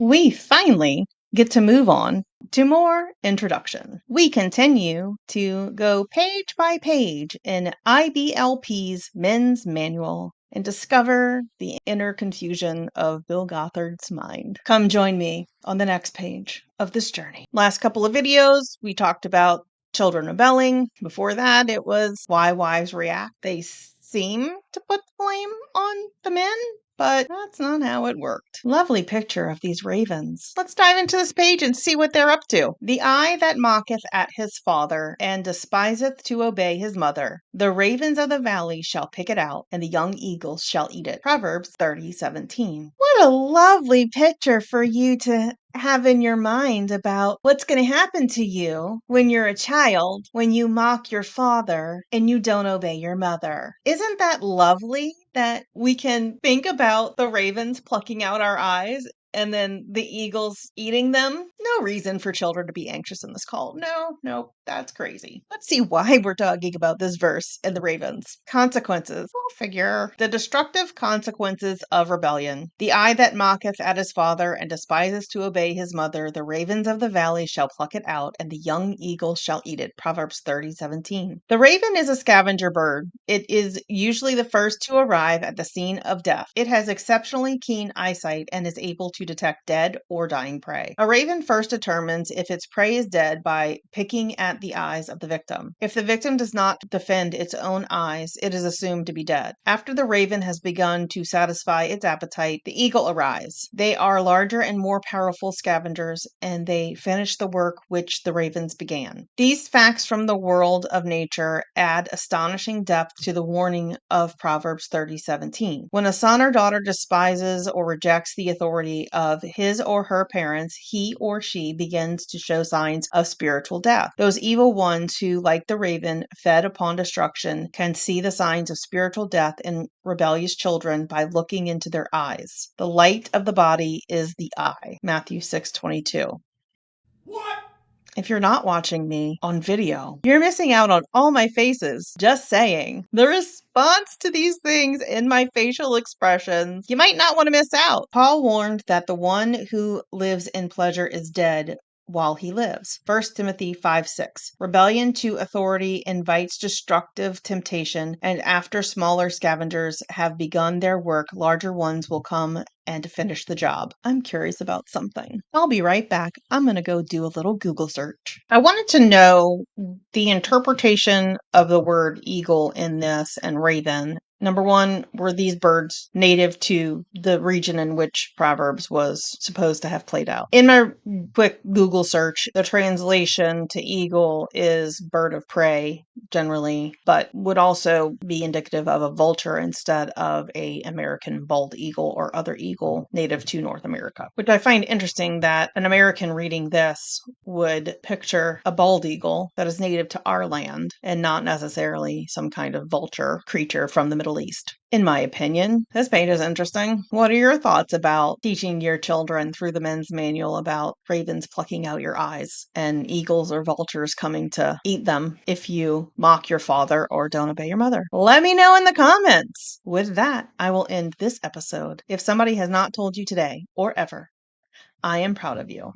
We finally get to move on to more introduction. We continue to go page by page in IBLP's Men's Manual and discover the inner confusion of Bill Gothard's mind. Come join me on the next page of this journey. Last couple of videos, we talked about children rebelling. Before that, it was why wives react. They seem to put the blame on the men, but that's not how it worked. Lovely picture of these ravens. Let's dive into this page and see what they're up to. The eye that mocketh at his father, and despiseth to obey his mother. The ravens of the valley shall pick it out, and the young eagles shall eat it. Proverbs 30:17. What a lovely picture for you to have in your mind about what's going to happen to you when you're a child, when you mock your father and you don't obey your mother. Isn't that lovely that we can think about the ravens plucking out our eyes and then the eagles eating them? No reason for children to be anxious in this call. No, that's crazy. Let's see why we're talking about this verse and the ravens. Consequences. We'll figure. The destructive consequences of rebellion. The eye that mocketh at his father and despises to obey his mother, the ravens of the valley shall pluck it out, and the young eagle shall eat it. Proverbs 30:17. The raven is a scavenger bird. It is usually the first to arrive at the scene of death. It has exceptionally keen eyesight and is able to detect dead or dying prey. A raven first determines if its prey is dead by picking at the eyes of the victim. If the victim does not defend its own eyes, it is assumed to be dead. After the raven has begun to satisfy its appetite, the eagle arrives. They are larger and more powerful scavengers, and they finish the work which the ravens began. These facts from the world of nature add astonishing depth to the warning of Proverbs 30:17. When a son or daughter despises or rejects the authority of his or her parents, he or she begins to show signs of spiritual death. Those evil ones who, like the raven, fed upon destruction, can see the signs of spiritual death in rebellious children by looking into their eyes. The light of the body is the eye. Matthew 6:22. What? If you're not watching me on video, you're missing out on all my faces. Just saying. The response to these things in my facial expressions, you might not want to miss out. Paul warned that the one who lives in pleasure is dead while he lives. 1 Timothy 5:6. Rebellion to authority invites destructive temptation, and after smaller scavengers have begun their work, larger ones will come and finish the job. I'm curious about something. I'll be right back. I'm going to go do a little Google search. I wanted to know the interpretation of the word eagle in this and raven. Number one, were these birds native to the region in which Proverbs was supposed to have played out? In my quick Google search, the translation to eagle is bird of prey generally, but would also be indicative of a vulture instead of a American bald eagle or other eagle native to North America, which I find interesting that an American reading this would picture a bald eagle that is native to our land and not necessarily some kind of vulture creature from the Middle East. In my opinion, this page is interesting. What are your thoughts about teaching your children through the men's manual about ravens plucking out your eyes and eagles or vultures coming to eat them if you mock your father or don't obey your mother? Let me know in the comments. With that, I will end this episode. If somebody has not told you today or ever, I am proud of you.